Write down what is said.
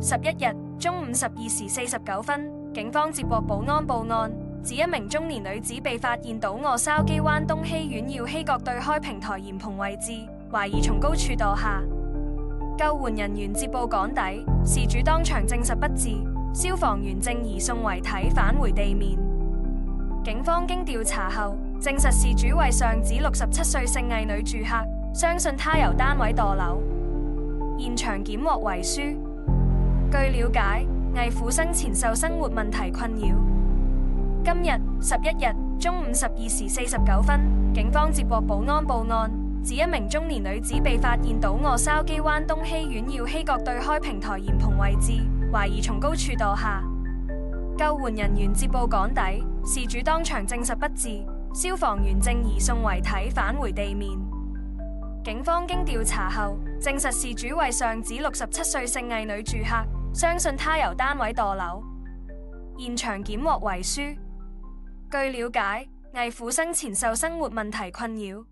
11日中午12時49分，警方接獲保安報案，指一名中年女子被發現倒臥筲箕灣東熹苑耀禧閣對開平台簷篷位置，懷疑從高處墮下。救援人員接報趕抵，事主當場證實不治，消防員正移送遺體返回地面。警方經調查後，證實事主為上址67歲姓魏女住客，相信她由單位墮樓。現場檢獲遺書。據了解，魏婦生前受生活問題困擾。今日11日中午12時49分，警方接獲保安報案，指一名中年女子被發現倒臥筲箕灣東熹苑耀禧閣對開平台簷篷位置，懷疑從高處墮下。救援人員接報趕抵，事主當場證實不治，消防員正移送遺體返回地面。警方經調查後，證實事主為上址67歲姓魏女住客，相信她由單位墮樓。現場檢獲遺書。據了解，魏婦生前受生活問題困擾。